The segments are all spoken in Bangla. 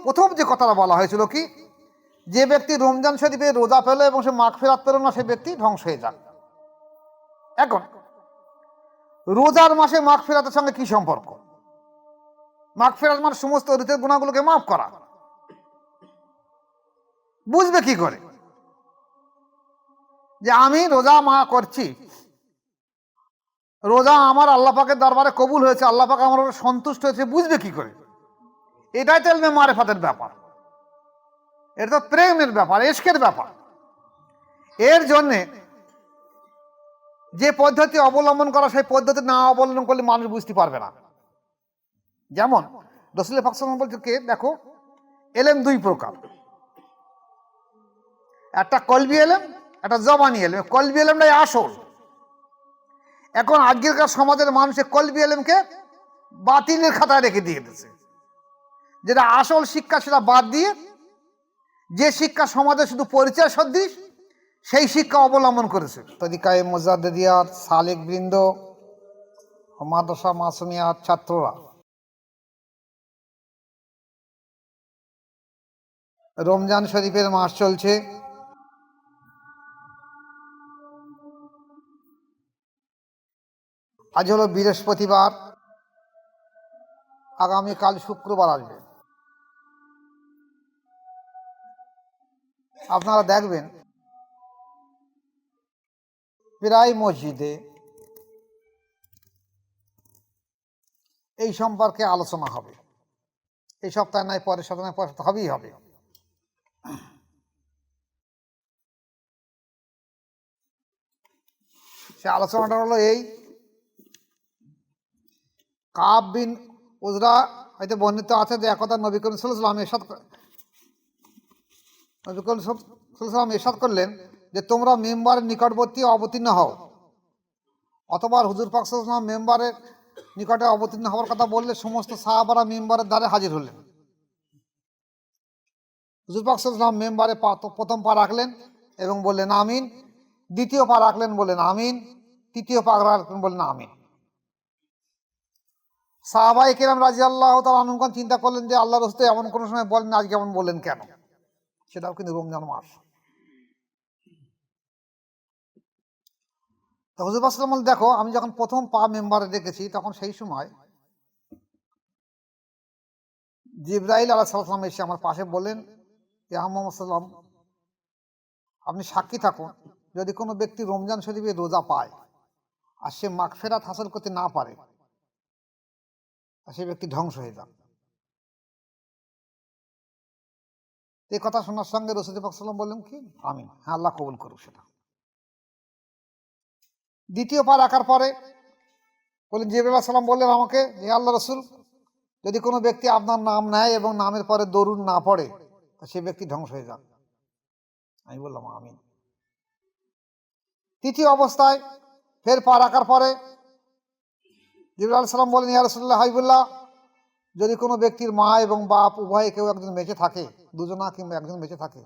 প্রথম যে কথাটা বলা হয়েছিল কি, যে ব্যক্তি রমজান শরীফে রোজা পেল এবং সে মাগফিরাত পেল না, সে ব্যক্তি ধ্বংস হয়ে যাক। এখন রোজার মাসে মাগফিরাতের সঙ্গে কি সম্পর্ক? মাগফিরাত মানে সমস্ত অতীতের গুনাহগুলোকে মাফ করা। বুঝবে কি করে যে আমি রোজা করছি, রোজা আমার আল্লাহ পাকের দরবারে কবুল হয়েছে, আল্লাহ পাক আমার উপর সন্তুষ্ট হয়েছে, বুঝবে কি করে? এটাই তো ইলমে মারিফাতের ব্যাপার, এটা তো প্রেমের ব্যাপার, ইশকের ব্যাপার। এর জন্যে যে পদ্ধতি অবলম্বন করা, সেই পদ্ধতি না অবলম্বন করলে মানুষ বুঝতে পারবে না। যেমন রাসূল পাক সাল্লাল্লাহু আলাইহি ওয়াসাল্লাম বলছে, দেখো এলেম দুই প্রকার, একটা কলবি এলেম, একটা জবানি এলেম। কলবি এলেমটাই আসল। এখন আজকেরকার সমাজের মানুষের কলবি এলেমকে বাতিলের খাতায় রেখে দিয়ে দিয়েছে, যেটা আসল শিক্ষা সেটা বাদ দিয়ে যে শিক্ষা সমাজে শুধু পরিচয় সদৃশ সেই শিক্ষা অবলম্বন করেছে। তরিকায়ে মুজাদ্দিদিয়ার সালেক বৃন্দ, মাদ্রাসা মাসুমিয়ার ছাত্ররা রমজান শরীফের মাস চলছে। আজ হলো বৃহস্পতিবার, আগামীকাল শুক্রবার আসবে। আপনারা দেখবেন প্রায় মসজিদে এই সম্পর্কে আলোচনা হবে। এই সপ্তাহে নয়, পরের সপ্তাহে, পরের সপ্তাহে হবেই হবে। সে আলোচনাটা হলো এই, কাব বিন উজরা হয়তো বর্ণিত আছে যে একদা নবী করিম সাল্লাল্লাহু আলাইহি ওয়াসাল্লাম ইরশাদ করলেন যে তোমরা মেম্বারের নিকটবর্তী অবতীর্ণ হও। অতবার হুজুর পাক সাল্লাল্লাহু আলাইহি ওয়াসাল্লাম মেম্বারের নিকটে অবতীর্ণ হওয়ার কথা বললে সমস্ত সাহাবারা মেম্বারের দ্বারে হাজির হলেন। হুজুর পাক সাল্লাল্লাহু আলাইহি ওয়াসাল্লাম মেম্বারে প্রথম পা রাখলেন এবং বললেন আমিন, দ্বিতীয় পা রাখলেন বললেন আমিন, তৃতীয় পা রাখলেন বললেন আমিন। সাহাবায়ে কেরাম রাদিয়াল্লাহু তাআলা আনহুগণ চিন্তা করলেন যে আল্লাহর রাসূল এমন কোন সময় বলেন, আজকে এমন বললেন কেন? সেটাও কিন্তু রমজান মাস। তো হুজুর পাক সাল্লাল্লাহু আলাইহি ওয়াসাল্লাম, দেখো আমি যখন প্রথম পা মেম্বারে রেখেছি তখন সেই সময় জিবরাইল আলাইহিস সালাম এসে আমার পাশে বললেন, ইয়া মুহাম্মদ সাল্লাম, আপনি সাক্ষী থাকুন, যদি কোনো ব্যক্তি রমজান শরীফে রোজা পায় আর সে মাগফিরাত হাসিল করতে না পারে, সে ব্যক্তি ধ্বংস হয়ে যাবে। এই কথা শোনার সঙ্গে রাসূল পাক সাল্লাল্লাহু আলাইহি ওয়াসাল্লাম বললেন কি আমিন, হ্যাঁ আল্লাহ কবুল করুক সেটা। দ্বিতীয় পা রাখার পরে বললেন, জিবরাইল আলাইহিস সালাম বললেন আমাকে, হে আল্লাহ রাসূল, যদি কোনো ব্যক্তি আপনার নাম নেয় এবং নামের পরে দরুদ না পড়ে, সে ব্যক্তি ধ্বংস হয়ে যাবে। আমি বললাম আমিন। তৃতীয় অবস্থায় ফের পা রাখার পরে জিবরাইল আলাইহিস সালাম বলেন, ইয়া রাসূলুল্লাহ হাবিবুল্লাহ, যদি কোনো ব্যক্তির মা এবং বাপ উভয়ে কেউ একজন বেঁচে থাকে, দুজনা কিংবা একজন বেঁচে থাকে,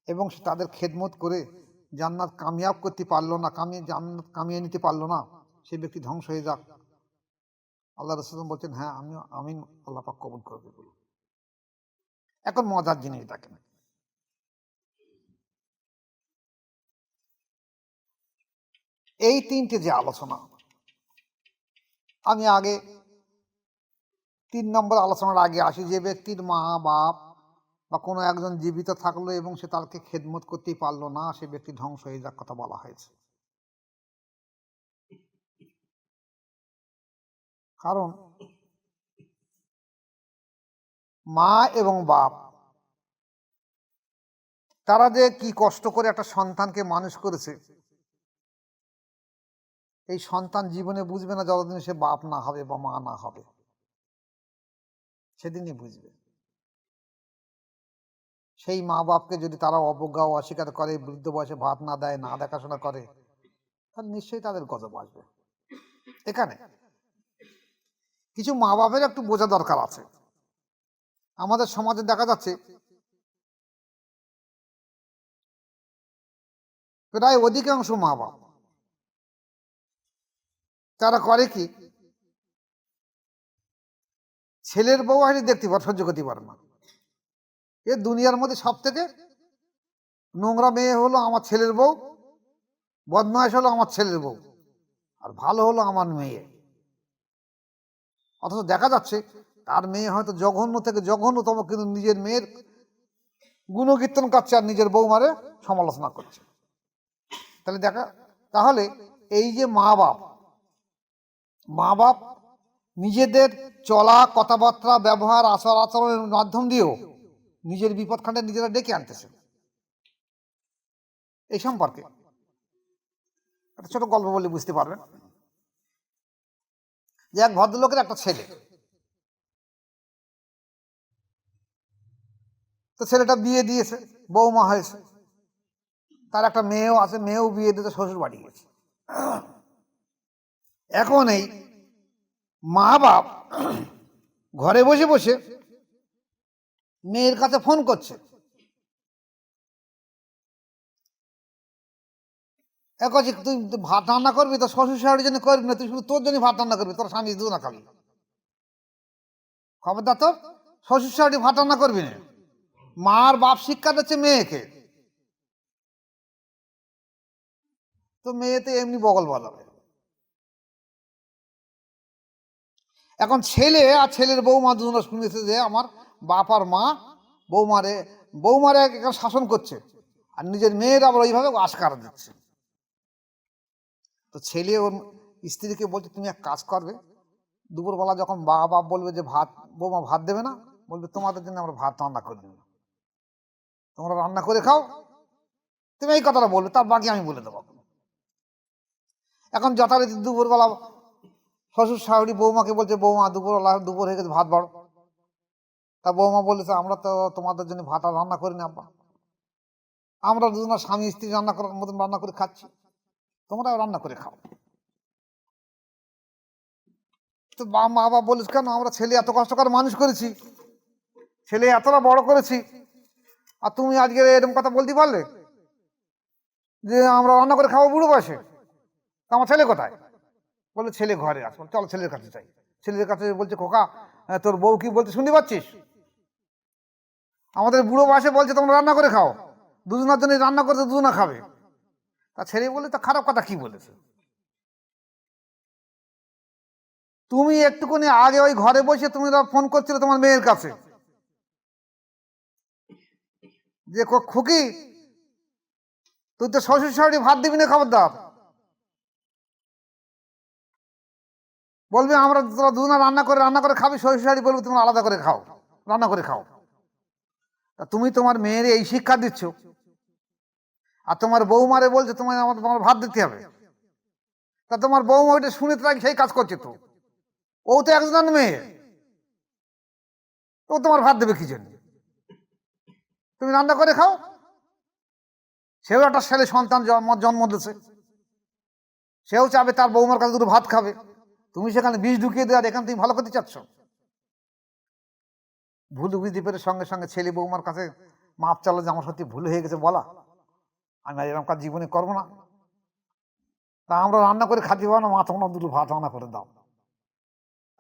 এবং সে তাদের খেদমত করে জান্নাত কামিয়াব করতে পারলো না, জান্নাত কামিয়ে নিতে পারলো না, সেই ব্যক্তি ধ্বংস হয়ে যাক। আল্লাহ রাসূল বলছেন, হ্যাঁ আমিও আমিন, আল্লাহ পাক কবুল করবে। এখন মজার জিনিস দেখেন, এই তিনটে যে আলোচনা, আমি আগে 3 নম্বর আলোচনার আগে আসি, যে ব্যক্তির মা বাপ বা কোনো একজন জীবিত থাকলো এবং সে তাকে খেদমত করতেই পারলো না, সে ব্যক্তি ধ্বংস হয়ে যাক কথা বলা হয়েছে। কারণ মা এবং বাপ তারা যে কি কষ্ট করে একটা সন্তানকে মানুষ করেছে, এই সন্তান জীবনে বুঝবে না যতদিন সে বাপ না হবে বা মা না হবে, সেদিনই বুঝবে। সেই মা বাপকে যদি তারা অবজ্ঞা ও অস্বীকার করে, বৃদ্ধ বয়সে ভাত না দেয়, না দেখাশোনা করে, তাহলে নিশ্চয়ই তাদের গজব আসবে। এখানে কিছু মা বাপের একটু বোঝা দরকার আছে। আমাদের সমাজে দেখা যাচ্ছে প্রায় অধিকাংশ মা বাপ তারা করে কি, ছেলের বউ আসলে দেখতে পারে, সহ্য করতে পারে না, এ দুনিয়ার মধ্যে সব থেকে নোংরা মেয়ে হলো আমার ছেলের বউ, বদমাইশ হলো আমার ছেলের বউ, আর ভালো হলো আমার মেয়ে। অথচ দেখা যাচ্ছে তার মেয়ে হয়তো জঘন্য থেকে জঘন্যতম, কিন্তু নিজের মেয়ের গুণকীর্তন করছে আর নিজের বৌমারে সমালোচনা করছে। তাহলে এই যে মা বাপ নিজেদের চলা, কথাবার্তা, ব্যবহার, আচার আচরণের মাধ্যম দিয়েও নিজের বিপদখানে নিজেরা ডেকে আনতেছে। এই সম্পর্কে একটা ছোট গল্প বলে বুঝতে পারবেন। যে এক ভদ্রলোকের একটা ছেলে, তো ছেলেটা বিয়ে দিয়েছে, বৌমা হয়েছে, তার একটা মেয়েও আছে, মেয়েও বিয়ে দিতে শ্বশুর বাড়ি গেছে। এখন এই মা বাপ ঘরে বসে বসে মেয়ের কাছে ফোন করছে, তুই ভাত রান্না করবি, তোর শ্বশুর শাশুড়ির জন্য করবি না, তুই শুধু তোর জন্য ভাত রান্না করবি, তোর স্বামী দু না খাবি। খবরদার, তোর শ্বশুর শাশুড়ি ভাত রান্না করবি না। মার বাপ শিক্ষা দিচ্ছে মেয়েকে, তো মেয়েতে এমনি বগল বলাবে। এখন ছেলে আর ছেলের বৌমা দুজনে শুনেছে যে আমার বাপ আর মা বৌমারে শাসন করছে, আর নিজের মেয়ের আবার ওইভাবে আশকার দিচ্ছে। তো ছেলে ওর স্ত্রীকে বলছে, তুমি এক কাজ করবে, দুপুরবেলা যখন বাপ বলবে যে বৌমা ভাত দেবে না, বলবে তোমাদের জন্য আমরা ভাত রান্না করে দেবো, তোমরা রান্না করে খাও। তুমি এই কথাটা বলবে, তার বাকি আমি বলে দেবো। এখন যথারীতি দুপুরবেলা শ্বশুর শাশুড়ি বৌমাকে বলছে, বৌমা দুপুর হয়ে গেছে, ভাত বাড়ো। তা বৌমা বলেছে, আমরা তো তোমাদের জন্য ভাত আর রান্না করি না আব্বা, আমরা দুজনের স্বামী স্ত্রী রান্না করার মতন রান্না করে খাচ্ছি, তোমরাও রান্না করে খাও। তো মা বাবা বলিস, কেন? আমরা ছেলে এত কষ্ট করে মানুষ করেছি, ছেলে এতটা বড় করেছি, আর তুমি আজকে এরকম কথা বলতে পারলে যে আমরা রান্না করে খাবো বুড়ো বয়সে? আমার ছেলে কোথায়? বলে, ছেলে ঘরে আস, চলো ছেলের কাছে যাই। ছেলের কাছে বলছে, খোকা তোর বউ কি বলতে শুনতে পাচ্ছিস? আমাদের বুড়ো বয়সে বলছে তোমরা রান্না করে খাও, দুজনের জন্য রান্না করতে দুজনা খাবে। তা ছেলে বলে, তা খারাপ কথা কি বলেছে? তুমি একটুখানি আগে ওই ঘরে বসে তুমি ফোন করছিলে তোমার মেয়ের কাছে যে, খুকি তুই তো শ্বশুর শাশুড়ি ভাত দিবি না, খবরদার। বলবি আমরা তোরা দুজনা রান্না করে খাবি, শ্বশুর শাশুড়ি বলবি তোমরা আলাদা করে খাও, রান্না করে খাও। তা তুমি তোমার মেয়ের এই শিক্ষা দিচ্ছ, আর তোমার বৌমারে বলছে তোমার ভাত দিতে হবে। তা তোমার বৌমা ওইটা শুনে তাকে সেই কাজ করছে, তো ও তো একজন মেয়ে, ও তোমার ভাত দেবে কি জন্য? তুমি রান্না করে খাও। সেও একটা ছেলে সন্তান জন্ম দিয়েছে, সেও চাবে তার বৌমার কাছে দুটো ভাত খাবে। তুমি সেখানে বিষ ঢুকিয়ে দেওয়ার এখানে তুমি ভালো করতে চাচ্ছ। ভুল বুঝতে পেরে সঙ্গে সঙ্গে ছেলে বৌমার কাছে মাপ চালো যে আমার সত্যি ভুল হয়ে গেছে, বলা আমি আর এরকম কাজ জীবনে করবো না। তা আমরা রান্না করে খাতে পারবো না, মা তোমরা দুটো ভাত রান্না করে দাও।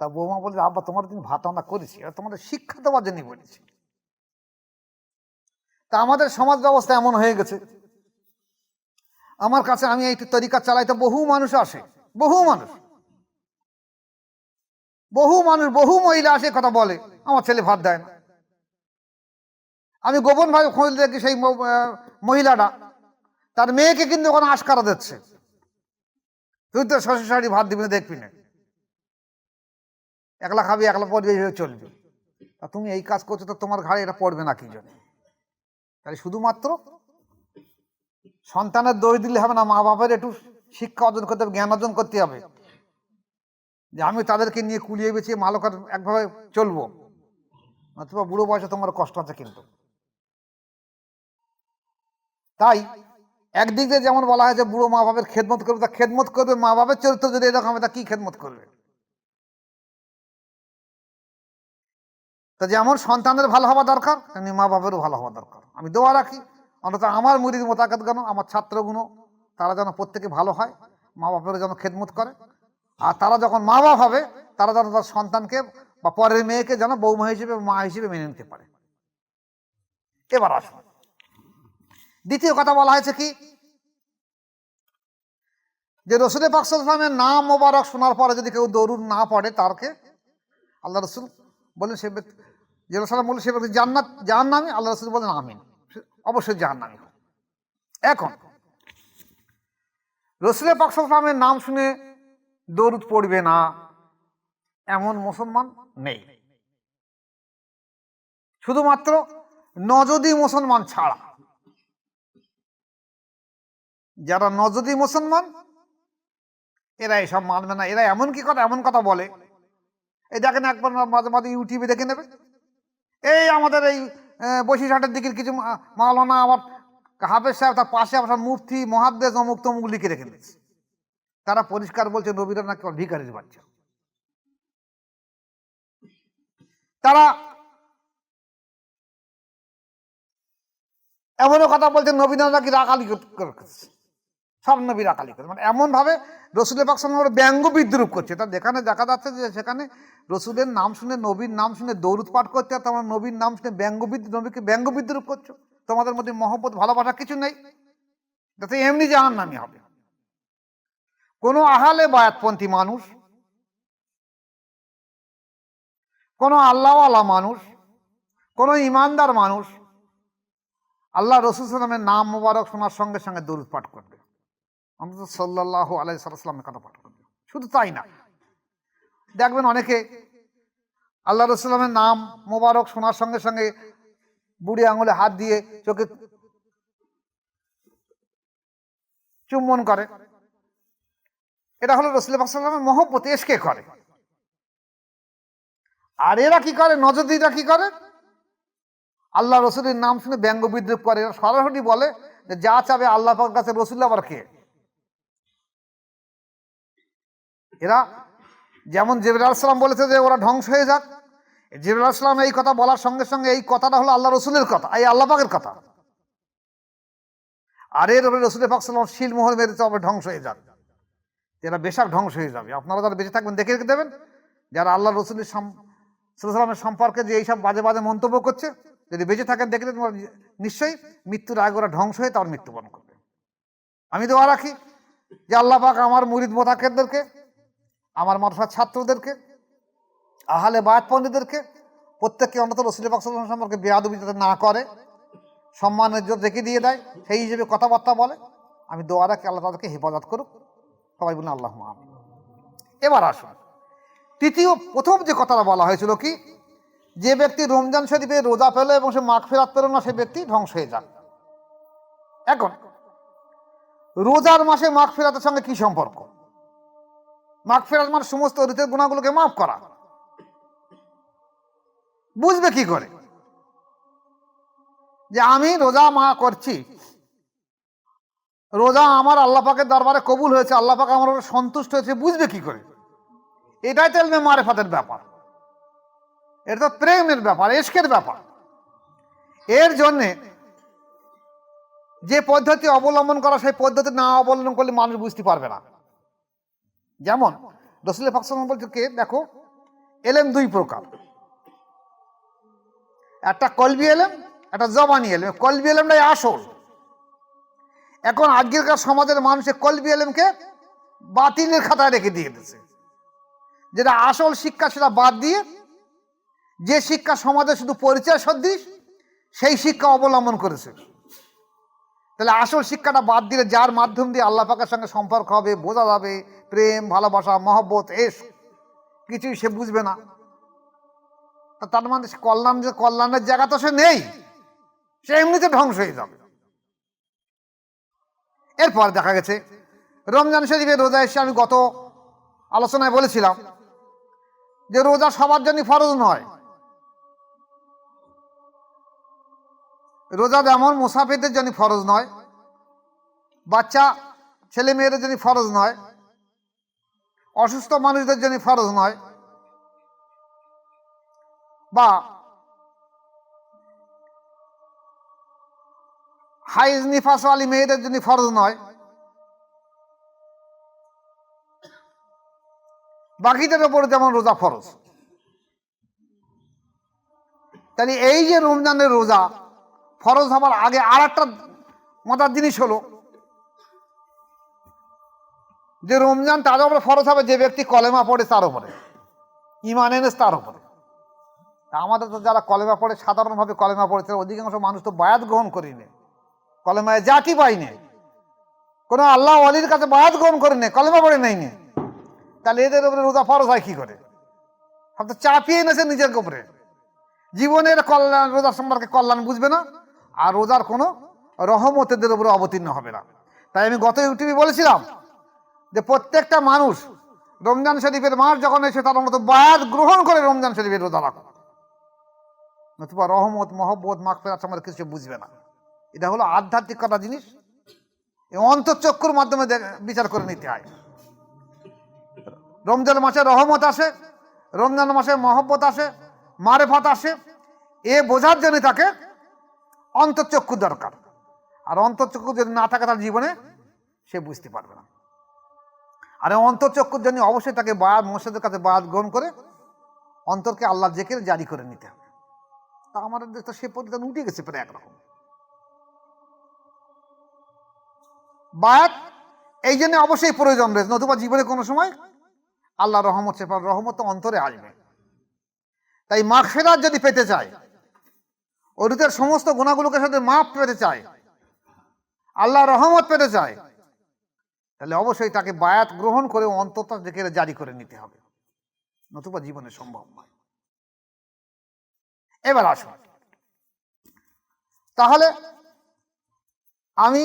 তা বৌমা বলছে, আব্বা তোমার দিন ভাত রান্না করেছি, আর তোমাদের শিক্ষা দেওয়ার জন্য বলেছি। তা আমাদের সমাজ ব্যবস্থা এমন হয়ে গেছে, আমার কাছে আমি এই তরিকা চালাইতে বহু মানুষ আসে, বহু মহিলা আসে, কথা বলে আমার ছেলে ভাত দেয় না। আমি গোপন ভাবে খোঁজ দেখি, সেই মহিলাটা তার মেয়েকে কিন্তু ওখানে আশকারা দিচ্ছে, তুই তো শ্বশুর শাশুড়ি ভাত দিবি না, দেখবি না, একলা খাবি, একলা পড়বি, এইভাবে চলবে। তা তুমি এই কাজ করছো, তো তোমার ঘাড়ে এটা পড়বে না কি জন্য? তাই শুধুমাত্র সন্তানের দোষ দিলে হবে না, মা বাপের একটু শিক্ষা অর্জন করতে হবে, জ্ঞান অর্জন করতে হবে, যে আমি তাদেরকে নিয়ে কুলিয়ে বেঁচিয়ে ভালো করে একভাবে চলবো, অথবা বুড়ো বয়সে তোমার কষ্ট আছে। কিন্তু তাই একদিক দিয়ে যেমন বলা হয় যে বুড়ো মা বাপের খেদমত করবে, তা খেদমত করবে, মা বাপের চরিত্র যদি এরকম হবে তা কি খেদমত করবে? তা যেমন সন্তানের ভালো হওয়া দরকার, তেমনি মা বাপেরও ভালো হওয়া দরকার। আমি দোয়া রাখি অন্তত আমার মুরিদ মোতাকাত গানো, আমার ছাত্রগুলো, তারা যেন প্রত্যেকে ভালো হয়, মা বাপেরও যেন খেদমত করে, আর তারা যখন মা বাপ হবে তারা যেন তার সন্তানকে বা পরের মেয়েকে যেন বৌমা হিসেবে, মা হিসেবে মেনে নিতে পারে। এবার আসুন, দ্বিতীয় কথা বলা হয়েছে কি, যে রসুল পাক সাল্লাল্লাহু আলাইহি ওয়াসাল্লামের নাম মোবারক শোনার পরে যদি কেউ দরুদ না পড়ে, তারকে আল্লাহ রসুল বলেন সে ব্যক্তি, যে রসুল বলে সে ব্যক্তি জাহান্নামী। আল্লাহ রসুল বলেন আমিন, অবশ্যই জাহান্নামী। এখন রসুল পাক সাল্লাল্লাহু আলাইহি ওয়াসাল্লামের নাম শুনে দরুদ পড়বে না এমন মুসলমান নেই, শুধুমাত্র নজদি মুসলমান ছাড়া। যারা নজদি মুসলমান এরা এসব মানবে না। এরা এমন কথা বলে, এই দেখেন একবার মাঝে মাঝে ইউটিউবে দেখে নেবে, এই আমাদের এই বসিরহাটের দিকের কিছু মাওলানা আবার হাফেজ সাহেব, তার পাশে আবার মুফতি মহাদ্দেশ অমুক তমুক লিখে রেখে দিচ্ছে। তারা পরিষ্কার বলছে নবীরা নাকি ভিখারির বাচ্চা। তারা এমনও কথা বলছে নবীরা নাকি রাখালি করছে, সব নবী রাখালি করছে, মানে এমন ভাবে রসুল পাক সাল্লাল্লাহু আলাইহি ওয়াসাল্লাম ব্যঙ্গ বিদ্রুপ করছে। তা যেখানে দেখা যাচ্ছে যে সেখানে রসুলের নাম শুনে, নবীর নাম শুনে দরুদ পাঠ করতে, আর তোমার নবীর নাম শুনে নবীকে ব্যঙ্গ বিদ্রুপ করছো। তোমাদের মধ্যে মহব্বত ভালোবাসা কিছু নেই, যাতে এমনি জাহান্নামী হবে। কোনো আহলে বায়াতপন্থী মানুষ, কোনো আল্লাহওয়ালা মানুষ, কোনো ইমানদার মানুষ আল্লাহ রসুল সাল্লামের নাম মোবারক শোনার সঙ্গে সঙ্গে দরুদ পাঠ করবে, অন্তত সাল্লাল্লাহু আলাইহি সাল্লামের কথা পাঠ করবে। শুধু তাই না, দেখবেন অনেকে আল্লাহ রসুলের নাম মোবারক শোনার সঙ্গে সঙ্গে বুড়ি আঙুলে হাত দিয়ে চোখে চুম্বন করে। এটা হলো রসুল পাক সাল্লাল্লাহু আলাইহি ওয়াসাল্লামের মহব্বত, এশকে করে। আর এরা কি করে, নজরদিরা কি করে, আল্লাহ রসুলের নাম শুনে ব্যঙ্গ বিদ্রুপ করে। এরা সরাসরি বলে যে যা চাবে আল্লাহ পাকের কাছে রসুল আবার কে। এরা যেমন জিবরাইল আলাইহিস সালাম বলেছে যে ওরা ধ্বংস হয়ে যাক, জিবরাইল আলাইহিস সালাম এই কথা বলার সঙ্গে সঙ্গে এই কথাটা হলো আল্লাহ রসুলের কথা, এই আল্লাহ পাকের কথা। আর এর রসুল পাক সাল্লাল্লাহু আলাইহি ওয়াসাল্লাম শিলমোহর মেরেছে আবার ধ্বংস হয়ে যাবে। এরা বেশাক ধ্বংস হয়ে যাবে। আপনারা যারা বেঁচে থাকবেন দেখে রেখে দেবেন, যারা আল্লাহ রসুলের সাল্লামের সম্পর্কে যে এইসব বাজে বাজে মন্তব্য করছে, যদি বেঁচে থাকেন দেখে তোমার নিশ্চয়ই মৃত্যুর আগে ওরা ধ্বংস হয়ে তার মৃত্যুবরণ করবে। আমি দোয়া রাখি যে আল্লাহ পাক আমার মুরিদ মোতাকেদদেরকে, আমার মাদ্রাসার ছাত্রদেরকে, আহলে বায়াত পণ্ডিতদেরকে প্রত্যেককে অন্তত রসুল পাক সাল্লাল্লাহু আলাইহি ওয়াসাল্লাম সম্পর্কে বেয়াদবি যাতে না করে, সম্মানের জন্য রেখে দিয়ে দেয়, সেই হিসেবে কথাবার্তা বলে। আমি দোয়া রাখি আল্লাহ তাদেরকে হেফাজত করুক। সবাই বলুন আল্লাহুম্মা আমিন। এবার আসুন, প্রথম যে কথাটা বলা হয়েছিল কি, যে ব্যক্তি রমজান শরীফে রোজা পেল এবং সে মাগফিরাত পেল না, সে ব্যক্তি ধ্বংস হয়ে যাক। এখন রোজার মাসে মাগফিরাতের সঙ্গে কি সম্পর্ক? মাগফিরাত মানে সমস্ত অতীতের গুনাহগুলোকে মাফ করা। বুঝবে কি করে যে আমি রোজা করছি, রোজা আমার আল্লাহ পাকের দরবারে কবুল হয়েছে, আল্লাহ পাক আমার উপর সন্তুষ্ট হয়েছে, বুঝবে কি করে? এটাই তো ইলমে মারিফাতের ব্যাপার, এটা তো প্রেমের ব্যাপার, ইশকের ব্যাপার। এর জন্যে যে পদ্ধতি অবলম্বন করা, সেই পদ্ধতি না অবলম্বন করলে মানুষ বুঝতে পারবে না। যেমন রাসূল পাক সাল্লাল্লাহু আলাইহি ওয়াসাল্লাম বলছে, দেখো এলেম দুই প্রকার, একটা কলবি এলেম, একটা জবানি এলেম। কলবি এলেমটাই আসল। এখন আজকেরকার সমাজের মানুষ কলবি এলেমকে বাতিলের খাতায় রেখে দিয়ে দিয়েছে, যেটা আসল শিক্ষা সেটা বাদ দিয়ে যে শিক্ষা সমাজে শুধু পরিচয় সদৃশ সেই শিক্ষা অবলম্বন করেছে। তাহলে আসল শিক্ষাটা বাদ দিলে যার মাধ্যম দিয়ে আল্লাহ পাকের সঙ্গে সম্পর্ক হবে, বোঝা যাবে, প্রেম ভালোবাসা মহব্বত এশক, কিছুই সে বুঝবে না। তার মানে কল্যাণের জায়গা তো সে নেই, সে এমনিতে ধ্বংস হয়ে যাবে। এরপর দেখা গেছে রমজান শরীফে রোজা এসে, আমি গত আলোচনায় বলেছিলাম যে রোজা সবার জন্য ফরজ নয়। রোজা যেমন মুসাফিরদের জন্য ফরজ নয়, বাচ্চা ছেলে মেয়েদের জন্য ফরজ নয়, অসুস্থ মানুষদের জন্য ফরজ নয়, বা হাইজ নিফাসওয়ালি মেয়েদের জন্য ফরজ নয়, বাকিদের ওপর যেমন রোজা ফরজ। তাহলে এই যে রমজানের রোজা ফরজ হবার আগে আর একটা মজার জিনিস হলো যে রমজান তার উপরে ফরজ হবে যে ব্যক্তি কলেমা পড়ে তার উপরে, ঈমান এনেছে তার উপরে। আমাদের তো যারা কলেমা পড়ে, সাধারণভাবে কলেমা পড়েছে, অধিকাংশ মানুষ তো বায়াত গ্রহণ করিনি, কলেমায় জাতি পাইনি, কোনো আল্লাহ ওয়ালির কাছে বায়াত গ্রহণ করিনি, কলেমা পড়ে নেয়নি। তাহলে এদের উপরে রোজা ফরজ হয় কি করে? সব তো চাপিয়ে এনেছে নিজের উপরে, জীবনের কল্যাণ, রোজার সম্পর্কে কল্যাণ বুঝবে না, আর রোজার কোনো রহমত এদের উপরে অবতীর্ণ হবে না। তাই আমি গত ইউটিউবে বলেছিলাম যে প্রত্যেকটা মানুষ রমজান শরীফের মাস যখন এসে তার মতো বায়াত গ্রহণ করে রমজান শরীফের রোজা রাখো, নতুবা রহমত, মহব্বত, মাগফিরাত সম্পর্কে কিছু বুঝবে না। এটা হলো আধ্যাত্মিকতা জিনিস, অন্তঃচক্ষুর মাধ্যমে বিচার করে নিতে হয়। রমজান মাসে রহমত আসে, রমজান মাসে মহব্বত আসে, মারেফাত আসে, এ বোঝার জন্য তাকে অন্তঃচক্ষু দরকার। আর অন্তঃচক্ষু যদি না থাকে তার জীবনে সে বুঝতে পারবে না। আর অন্তঃচক্ষুর জন্য অবশ্যই তাকে বায়াত, মসজিদের কাছে বায়াত গ্রহণ করে অন্তরকে আল্লাহ জিকির জারি করে নিতে হবে। তা আমাদের দেশ তো সে পদ্ধতি উঠে গেছে প্রায় একরকম। বায়াত এই জন্য অবশ্যই প্রয়োজন রয়েছে, নতুবা জীবনে কোনো সময় আল্লাহ রহমত, সে রহমত তো অন্তরে আসবে। তাই মাগফিরাত যদি পেতে চায়, অতীতের সমস্ত গুনাহগুলোকে সাথে মাফ পেতে চায়, আল্লাহ রহমত পেতে চায়, তাহলে অবশ্যই তাকে বায়াত গ্রহণ করে অন্তত জিকির জারি করে নিতে হবে, নতুবা জীবনে সম্ভব নয়। এবার আসুন, তাহলে আমি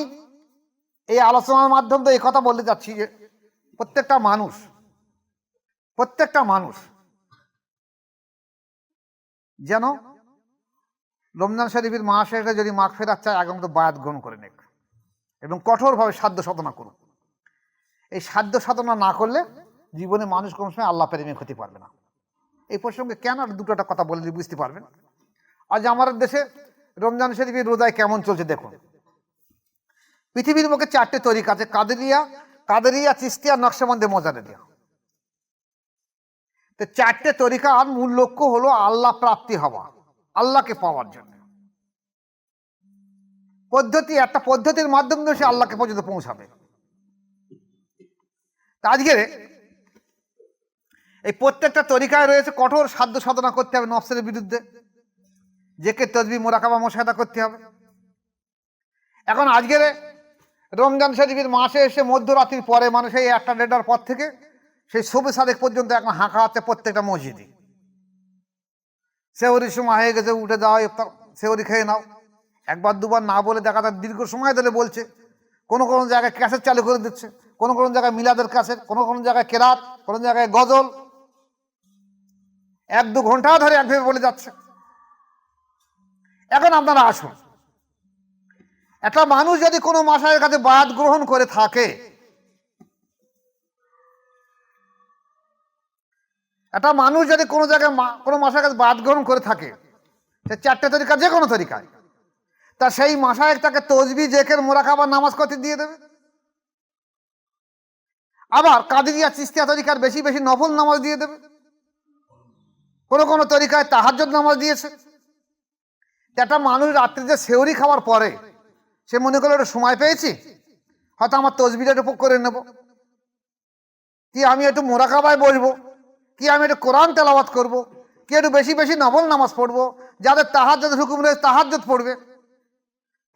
এই আলোচনার মাধ্যমে এই কথা বলতে চাচ্ছি যে প্রত্যেকটা মানুষ যেন রমজান শরীফের মাসে যদি মাগফিরাত চায় আগামী তো বায়াত গ্রহণ করে নেক এবং কঠোরভাবে সাধ্য সাধনা করুক। এই সাধ্য সাধনা না করলে জীবনে মানুষ কোনো সময় আল্লাহ প্রেমিক হতে পারবে না। এই প্রসঙ্গে কেন আর দুটো কথা বলে দিয়ে বুঝতে পারবেন। আজ আমাদের দেশে রমজান শরীফের রোজায় কেমন চলছে দেখুন। পৃথিবীর বুকে 4টে তরিকা আছে, কাদেরিয়া, চিশতিয়া, নকশবন্দে, মোজাদ্দেদিয়া। তো 4টে তরিকার মূল লক্ষ্য হলো আল্লাহ প্রাপ্তি হওয়া, আল্লাহকে পাওয়ার জন্য একটা পদ্ধতির মাধ্যমে সে আল্লাহকে পর্যন্ত পৌঁছাবে। আজকে এই প্রত্যেকটা তরিকায় রয়েছে কঠোর সাধ্য সাধনা করতে হবে নফসের বিরুদ্ধে, জেকে তসবিহ, মুরাকাবা, মুশাহাদা করতে হবে। এখন আজকের রমজান শরীফের মাসে এসে মধ্যরাত্রির পরে মানুষ এই 1টা-1:30টার পর থেকে সেই শবে সাদেক পর্যন্ত এখন হাঁকা আছে প্রত্যেকটা মসজিদে। সেহরির সময় হয়ে গেছে, উঠে যাও, ইফতার সেহরি খেয়ে নাও। একবার দুবার না বলে দেখা যায় দীর্ঘ সময় ধরে বলছে। কোনো কোনো জায়গায় ক্যাসেট চালু করে দিচ্ছে, কোনো কোনো জায়গায় মিলাদের ক্যাসেট, কোনো কোনো জায়গায় কেরাত, কোনো জায়গায় গজল, 1-2 ঘন্টা ধরে একভাবে বলে যাচ্ছে। এখন আপনারা আসুন, একটা মানুষ যদি কোনো মাসায়ের কাছে বায়াত গ্রহণ করে থাকে, একটা মানুষ যদি কোনো জায়গায় কোনো মাসায়ের কাছে বায়াত গ্রহণ করে থাকে, সে 4টে তরিকা যে কোনো তরিকায়, তা সেই মাসায়েক তাকে তসবিহ, জিকির, মুরাকাবা, নামাজ করতে দিয়ে দেবে। আবার কাদেরিয়া, চিশতিয়া তরিকার বেশি বেশি নফল নামাজ দিয়ে দেবে। কোনো কোনো তরিকায় তাহাজ্জুদ নামাজ দিয়েছে। একটা মানুষ রাত্রিতে সেহরি খাওয়ার পরে সে মনে করলো একটু সময় পেয়েছি, হয়তো আমার তসবিহটা একটু করে নেব, কি আমি একটু মুরাকাবায় বসবো, কি আমি একটু কোরআন তেলাওয়াত করব, কি একটু বেশি বেশি নফল নামাজ পড়বো, যাদের তাহাজ্জুদের হুকুম রয়েছে তাহাজ্জুদ পড়বে।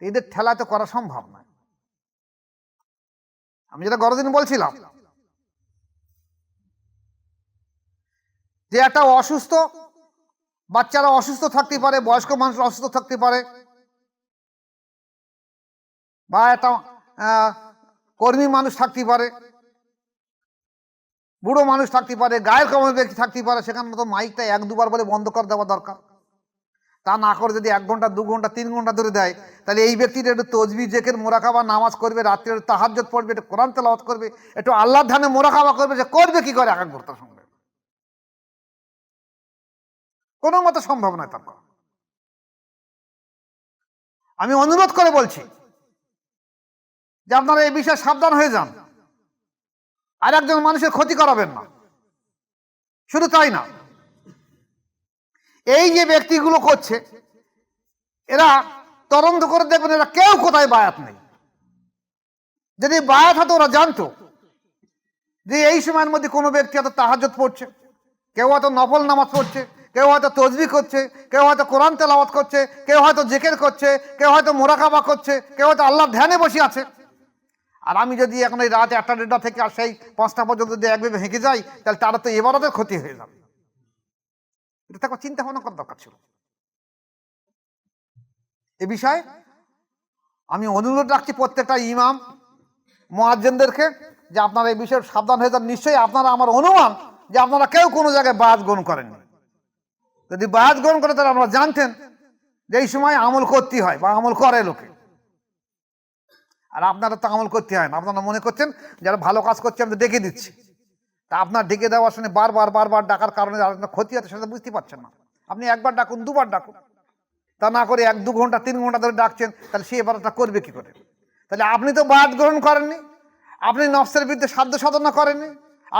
এদের ঠেলায় তো করা সম্ভব নয়। আমি যেটা গতদিন বলছিলাম যে একটা অসুস্থ বাচ্চারা অসুস্থ থাকতে পারে, বয়স্ক মানুষ অসুস্থ থাকতে পারে, বা একটা কর্মী মানুষ থাকতে পারে, বুড়ো মানুষ থাকতে পারে, গায়ের কমের ব্যক্তি থাকতে পারে। সেখানে তো মাইকটা 1-2বার বলে বন্ধ করে দেওয়া দরকার। তা না করে যদি 1 ঘন্টা, 2 ঘন্টা, 3 ঘন্টা ধরে দেয়, তাহলে এই ব্যক্তির একটু তসবিহ, জিকির, মুরাকাবা, নামাজ করবে, রাত্রে একটু তাহাজ্জুদ পড়বে, একটু কোরআন তেলাওয়াত করবে, একটু আল্লাহর ধ্যানে মুরাকাবা করবে, সে করবে কি করে একাগ্রতার সঙ্গে? কোনো মতে সম্ভব নয় তার। আমি অনুরোধ করে বলছি যে আপনারা এই বিষয়ে সাবধান হয়ে যান, আর একজন মানুষের ক্ষতি করাবেন না। শুধু তাই না, এই যে ব্যক্তিগুলো করছে, এরা তদন্ত করে দেখবেন এরা কেউ কোথায় বায়াত নেই। যদি বায়াত হতো ওরা জানতো যে এই সময়ের মধ্যে কোনো ব্যক্তি হয়তো তাহাজ্জুদ পড়ছে, কেউ হয়তো নফল নামাজ পড়ছে, কেউ হয়তো তসবিহ করছে, কেউ হয়তো কোরআন তেলাওয়াত করছে, কেউ হয়তো জিকির করছে, কেউ হয়তো মুরাকাবা করছে, কেউ হয়তো আল্লাহর ধ্যানে বসে আছে। আর আমি যদি এখন এই রাত 1টা-1:30 থেকে আর সেই 5টা পর্যন্ত যদি একভাবে হেঁকে যাই, তাহলে তারা তো ইবাদতের ক্ষতি হয়ে যাবে। এটা তো চিন্তা ভাবনা করার দরকার ছিল। এ বিষয়ে আমি অনুরোধ রাখছি প্রত্যেকটা ইমাম মুয়াজ্জিনদেরকে যে আপনারা এই বিষয়ে সাবধান হয়ে যান। নিশ্চয়ই আপনারা, আমার অনুমান যে আপনারা কেউ কোনো জায়গায় বায়াত গ্রহণ করেননি। যদি বায়াত গ্রহণ করে তাহলে আপনারা জানতেন যে এই সময় আমল করতে হয় বা আমল করে লোকে। আর আপনারা তো আমল করতে হয় না, আপনারা মনে করছেন যারা ভালো কাজ করছে আমি ডেকে দিচ্ছি। তা আপনার ডেকে দেওয়ার শুনে বারবার ডাকার কারণে আপনার ক্ষতি হচ্ছে সেটা বুঝতে পারছেন না। আপনি একবার ডাকুন, দুবার ডাকুন, তা না করে 1-2 ঘন্টা 3 ঘন্টা ধরে ডাকছেন, তাহলে সে এবারটা করবে কি করে? তাহলে আপনি তো বায়াত গ্রহণ করেননি, আপনি নফসের বিরুদ্ধে সাধ্য সাধনা করেননি,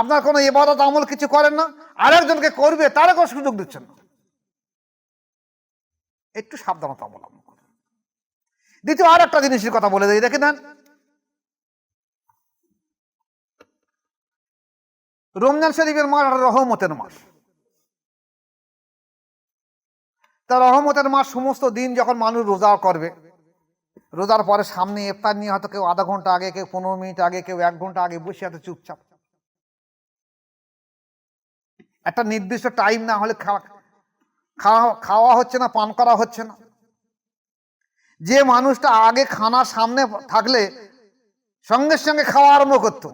আপনার কোনো ইবাদত আমল কিছু করেন না, আরেকজনকে করবে তার কোনো সুযোগ দিচ্ছেন না। একটু সাবধানতা অবলম্বন করেন। দ্বিতীয় আর একটা জিনিসের কথা বলে দিই, দেখে নেন, রমজান শরীফের মাস রহমতের মাস। তা রহমতের মাস সমস্ত দিন যখন মানুষ রোজা করবে, রোজার পরে সামনে ইফতার নিয়ে হয়তো কেউ আধা ঘন্টা আগে, কেউ 15 মিনিট আগে, কেউ 1 ঘন্টা আগে বসে আছে চুপচাপ। একটা নির্দিষ্ট টাইম না হলে খাওয়া হচ্ছে না, পান করা হচ্ছে না। যে মানুষটা আগে খানা সামনে থাকলে সঙ্গে সঙ্গে খাওয়া আরম্ভ করতো,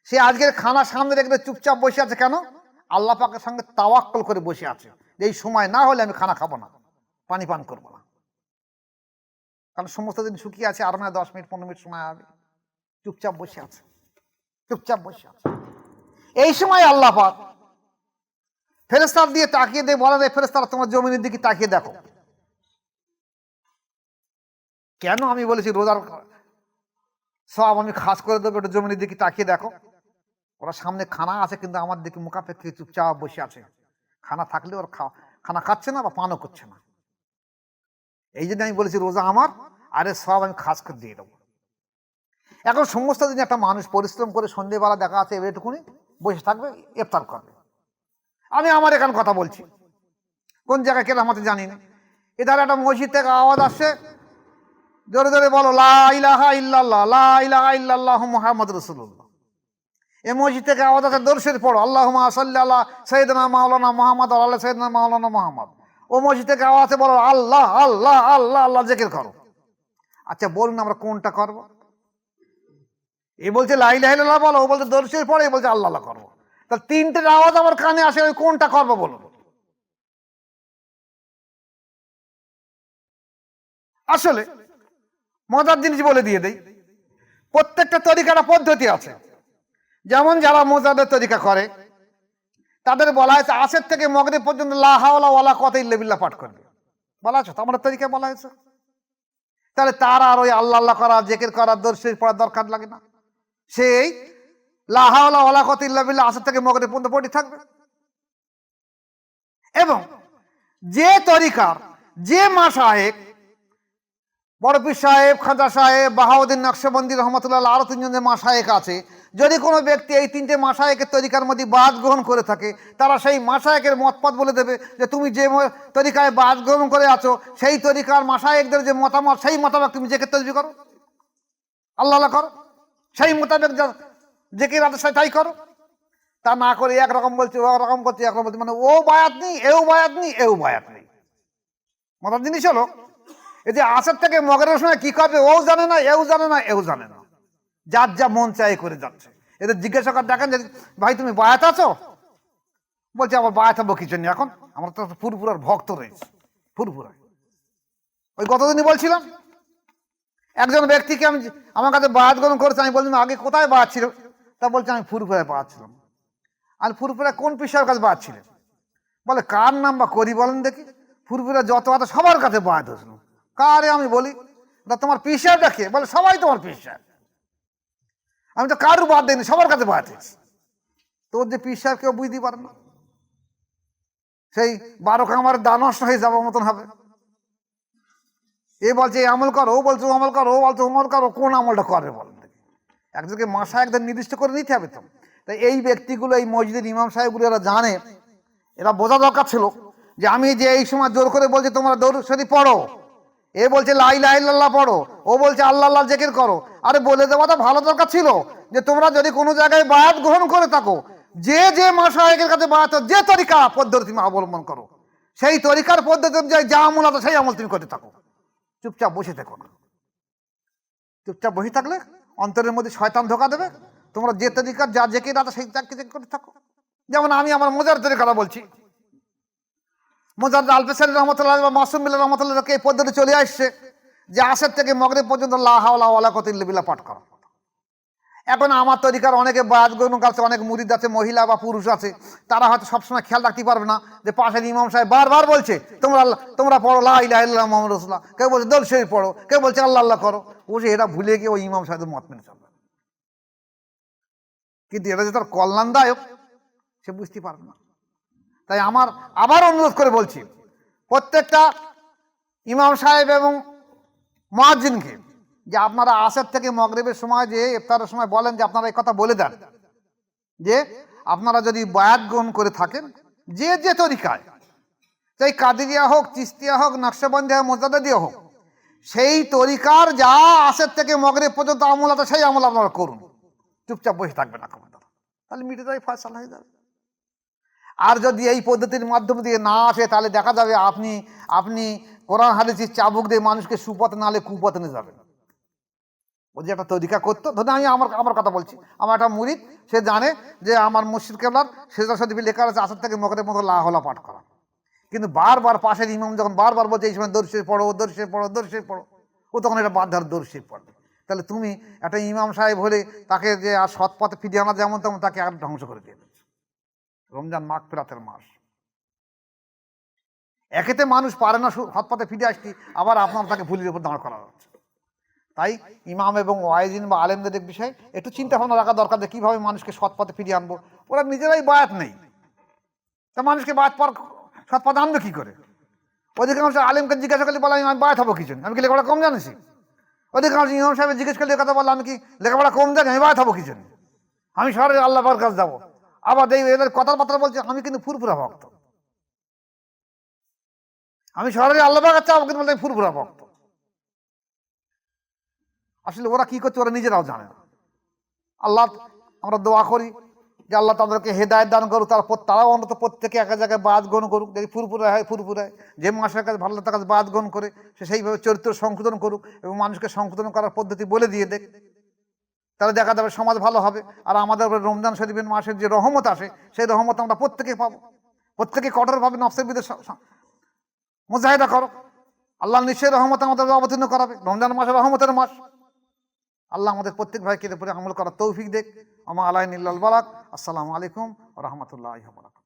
সে আজকের খানা সামনে রেখে চুপচাপ বসে আছে কেন? আল্লাহ পাকের সঙ্গে তাওয়াক্কুল করে বসে আছে যে এই সময় না হলে আমি খানা খাবো না, পানি পান করবো না। কারণ সমস্ত দিন শুকিয়ে আছে, আর না 10 মিনিট 15 মিনিট সময় হবে, চুপচাপ বসে আছে, চুপচাপ বসে আছে। এই সময় আল্লাহ পাক ফেরেশতা দিয়ে তাকিয়ে দিয়ে বলা যায়, ফেরেশতারা তোমার জমিনের দিকে তাকিয়ে দেখো। কেন আমি বলেছি রোজার সব আমি খাস করে দেবো, একটু জমিনের দিকে তাকিয়ে দেখো। ওরা সামনে খানা আছে কিন্তু আমার দিকে মুখাপেক্ষি চুপচাপ বসে আছে। খানা থাকলে ওরা খানা খাচ্ছে না বা পানও করছে না। এই জন্য আমি বলেছি রোজা আমার, আরে সব আমি খাস করে দিয়ে দেবো। এখন সমস্ত দিন একটা মানুষ পরিশ্রম করে সন্ধ্যেবেলা দেখা আছে এটুকুনি বসে থাকবে, ইফতার করবে। আমি আমার এখানে কথা বলছি, কোন জায়গায় কেন আমাদের জানি না। এধারে একটা মসজিদ থেকে আওয়াজ আসছে, জোরে জোরে বলো লা ইলাহা ইল্লাল্লাহ, লা ইলাহা ইল্লাল্লাহ মুহাম্মাদুর রাসূলুল্লাহ। এই মসজিদ থেকে আওয়াজ আছে দরুদ শরীফ পড়ো, আল্লাহুম্মা সাল্লি আলা সাইয়্যিদিনা মাওলানা মুহাম্মদ ওয়া আলা সাইয়্যিদিনা মাওলানা মুহাম্মদ। ও মসজিদ থেকে আওয়াজ আছে বলো আল্লাহ আল্লাহ আল্লাহ আল্লাহ জিকির করো। আচ্ছা বলুন আমরা কোনটা করব? এ বলছে লা ইলাহা ইল্লাল্লাহ বলো, ও বলছে দরুদ শরীফ পড়ো, এ বলছে আল্লাহ আল্লাহ করবো। তাহলে তিনটের আওয়াজ আমার কানে আসে, ওই কোনটা করবো বলুন? আসলে মজার জিনিস বলে দিয়ে দেই, প্রত্যেকটা তরিকার পদ্ধতি আছে। যেমন যারা মোজাদের তরিকা করে তাদের বলা হয়েছে আসর থেকে মাগরিব পর্যন্ত লা হাওলা ওয়ালা কুওয়াতা ইল্লা বিল্লাহ পাঠ করবে, বলা আছে তো, আমার তরিকা বলা হয়েছে। তাহলে তার আর ওই আল্লাহ আল্লাহ করা, জিকির করা, দরুদ শরীফ পড়ার দরকার লাগে না। সেই লা হাওলা ওয়ালা কুওয়াতা ইল্লা বিল্লাহ আসর থেকে মাগরিব পর্যন্ত পড়ে থাকবে। এবং যে তরিকার যে মাশায়েখ, বড় পীর সাহেব, খাজা সাহেব, বাহাউদ্দিন নকশবন্দি রহমতুল্লাহ, আরো 3 জন মাশায়েখ আছে, যদি কোনো ব্যক্তি এই 3টে মাশায়েখের তরিকার মধ্যে বাদ গ্রহণ করে থাকে, তারা সেই মাশায়েখের মতপথ বলে দেবে যে তুমি যে তরিকায় বাদ গ্রহণ করে আছো সেই তরিকার মাশায়েখদের যে মতামত, সেই মোতাবেক তুমি জিকির তসবিহ করো, আল্লাহ আল্লাহ করো, সেই মোতাবেক জিকির আছে সেটাই করো। তা না করে একরকম বলছে, ও রকম করছে, একরকম বলছে, মানে ও বায়াত নেই, এও বায়াত নেই, এও বায়াত নেই। মজার জিনিস হলো এই যে আসর থেকে মগরের সময় কি করবে ও জানে না, এও জানে না, এও জানে না, যার যা মন চাই করে যাচ্ছে। এদের জিজ্ঞাসা করে দেখেন যে ভাই তুমি বায়াত আছো? বলছে আমার বায়াত হবো কিছু নেই, এখন আমার তো ফুরফুরার ভক্ত রয়েছে, ফুরফুরা। ওই গতদিনই বলছিলাম একজন ব্যক্তিকে আমি, আমার কাছে বায়াত গ্রহণ করেছে, আমি বলছিলাম আগে কোথায় বায়াত ছিল? তা বলছে আমি ফুরফুরায় বায়াত ছিলাম। আর ফুরফুরায় কোন পিসার কাছে বায়াত ছিলেন? বলে কার নাম বা করি বলেন দেখি। ফুরফুরা যত আছে সবার কাছে বায়াত হয়েছিল। কারে আমি বলি তোমার পীর সাহেব দেখে, বলে সবাই তোমার পীর সাহেব। আমি তো কারু বাদ দিইনি, সবার কাছে বাদ দিয়েছি। তোর যে পীর সাহেব কেউ বুঝতে পারে না, সেই 12 কামার দা নষ্ট হয়ে যাবার মতন হবে। এ বলছে এই আমল করো, ও বলছে ও আমল করো, ও বলছে আমল করো, কোন আমলটা করবে বলেন? একজনকে মাসা একদম নির্দিষ্ট করে নিতে হবে তো। তাই এই ব্যক্তিগুলো, এই মসজিদের ইমাম সাহেবগুলো এরা জানে, এরা বোঝা দরকার ছিল যে আমি যে এই সময় জোর করে বলছি তোমরা দরুদ শরীফ পড়ো, এ বলছে লা ইলাহা ইল্লাল্লাহ পড়ো, ও বলছে আল্লাহ আল্লাহ জিকির করো, আরে বলে দেওয়াটা ভালো দরকার ছিল যে তোমরা যদি কোনো জায়গায় বায়াত গ্রহণ করে থাকো, যে যে মাশায়েখের কাছে বায়াত, যে তরিকা পদ্ধতি তুমি অবলম্বন করো, সেই তরিকার পদ্ধতি অনুযায়ী যা আমল আছে সেই আমল তুমি করতে থাকো, চুপচাপ বসে থাকো না। চুপচাপ বসে থাকলে অন্তরের মধ্যে শয়তান ধোকা দেবে। তোমরা যে তরিকার যা জিকির আছে সেই জিকির করতে থাকো। যেমন আমি আমার মজার তরিকাটা বলছি, মোজাদ্দ আলপেসারি রহমতুল্লাহ বা মাসুম বিল্লাহ রহমতুল্লাহ এই পদ্ধতি চলে আসছে যে আসর থেকে মগরিব পর্যন্ত লা হাওলা ওয়ালা কুওয়াতা ইল্লা বিল্লাহ পাঠ করা। এখন আমার তরিকার অনেকে বায়াত গ্রহণ করছে, অনেক মুরিদ আছে, মহিলা বা পুরুষ আছে, তারা হয়তো সবসময় খেয়াল রাখতে পারবে না যে পাশের ইমাম সাহেব বারবার বলছে তোমরা পড়ো লা ইলাহা ইল্লাল্লাহ মুহাম্মাদুর রাসূলুল্লাহ, কেউ বলছে দরুদ শরীফ পড়ো, কেউ বলছে আল্লাহ আল্লাহ করো। বসে এরা ভুলে গিয়ে ওই ইমাম সাহেবের মত মেনে চলবে, কিন্তু এটা যে তার কল্যাণদায়ক সে বুঝতে পারবে না। তাই আমার আবার অনুরোধ করে বলছি, প্রত্যেকটা ইমাম সাহেব এবং মুয়াজ্জিনকে যে আপনারা আসর থেকে মাগরিবের সময় যে ইফতারের সময় বলেন যে আপনারা এই কথা বলে দেন যে আপনারা যদি বায়াত গ্রহণ করে থাকেন যে যে তরিকায়, সেই কাদেরিয়া হোক, চিশতিয়া হোক, নকশবন্দি হোক, মুজাদ্দিদিয়া হোক, সেই তরিকার যা আসর থেকে মাগরিব পর্যন্ত আমল আছে সেই আমল আপনারা করুন, চুপচাপ বসে থাকবেন না, তাহলে মিটে যাবে, ফয়সালা হয়ে যাবে। আর যদি এই পদ্ধতির মাধ্যম দিয়ে না আসে তাহলে দেখা যাবে আপনি কোরআন হাদিসের চাবুক দিয়ে মানুষকে সুপথে নালে কুপথে নিয়ে যাবেন। ও যে একটা তরিকা করতো, ধরুন আমি আমার কথা বলছি, আমার একটা মুরিদ, সে জানে যে আমার মুর্শিদ কেবলার সেজদা শরীফে লেখা আছে আসর থেকে মগরিব মতো লা হাওলা পাঠ করা, কিন্তু বারবার পাশের ইমাম যখন বারবার বলছে এই সময় দরুদ শরীফ পড়ো, দরুদ শরীফ পড়ো, দরুদ শরীফ পড়ো, ও তখন এটা বাদ ধরে দরুদ শরীফ পড়বে। তাহলে তুমি একটা ইমাম সাহেব হলে তাকে যে আর সৎ পথে ফিরিয়ে আনা যেমন তেমন তাকে আর ধ্বংস করে দিয়ে দিচ্ছে। রমজান মাগফিরাতের মাস, একেতে মানুষ পারে না সৎ পথে ফিরে আসতে, আবার আপনার তাকে ভুলের উপর দাঁড় করা হচ্ছে। তাই ইমাম এবং ওয়াইজিন বা আলেমদের বিষয়ে একটু চিন্তা ভাবনা রাখা দরকার যে কীভাবে মানুষকে সৎ পথে ফিরিয়ে আনবো। ওরা নিজেরাই বায়াত নেই, তা মানুষকে বায়াত পর সৎ পথে আনবে কী করে? অধিকাংশ আলেমকে জিজ্ঞাসা করলে বলে আমি বায়াত হবো কি জন্য, আমি কি লেখাপড়া কম জানিছি? অধিকাংশ ইমাম সাহেব জিজ্ঞেস করলে কথা বললাম আমি কি লেখাপড়া কম জানি, আমি বায়াত হবো কি জন্য? আমি শহরে আল্লাহর কাছে যাবো। আবার এদের কথাবার্তা বলছে আমি কিন্তু ফুরফুরা ভক্ত, আমি শহরে আল্লাহর কাছে যাবো কিন্তু বলতে ফুরফুরা ভক্ত। আসলে ওরা কি করছে ওরা নিজেরাও জানে না। আল্লাহ আমরা দোয়া করি যে আল্লাহ তাদেরকে হেদায়েত দান করুক, তারাও অন্তত প্রত্যেকে এক জায়গায় বায়াত গ্রহণ করুক, যদি ফুরফুরা হয় ফুরফুরায়, যে মাসের কাছে ভালো তার কাছে বায়াত গ্রহণ করে সে সেইভাবে চরিত্র সংশোধন করুক এবং মানুষকে সংশোধন করার পদ্ধতি বলে দিয়ে দেখ, তাহলে দেখা যাবে সমাজ ভালো হবে। আর আমাদের রমজান শরীফের মাসের যে রহমত আসে সেই রহমত আমরা প্রত্যেকে পাবো। প্রত্যেকে কঠোরভাবে নফসের বিরুদ্ধে মুজাহিদা করো, আল্লাহ নিশ্চয়ই রহমত আমাদের অবতীর্ণ করাবে। রমজান মাসের রহমতের মাস, আল্লাহ আমাদের প্রত্যেক ভাইকে এর উপরে আমল করার তৌফিক দেখ। আমা আলাইহিল বালাগ। আসসালামু আলাইকুম ওয়া রাহমাতুল্লাহি ওয়া বারাকাতুহু।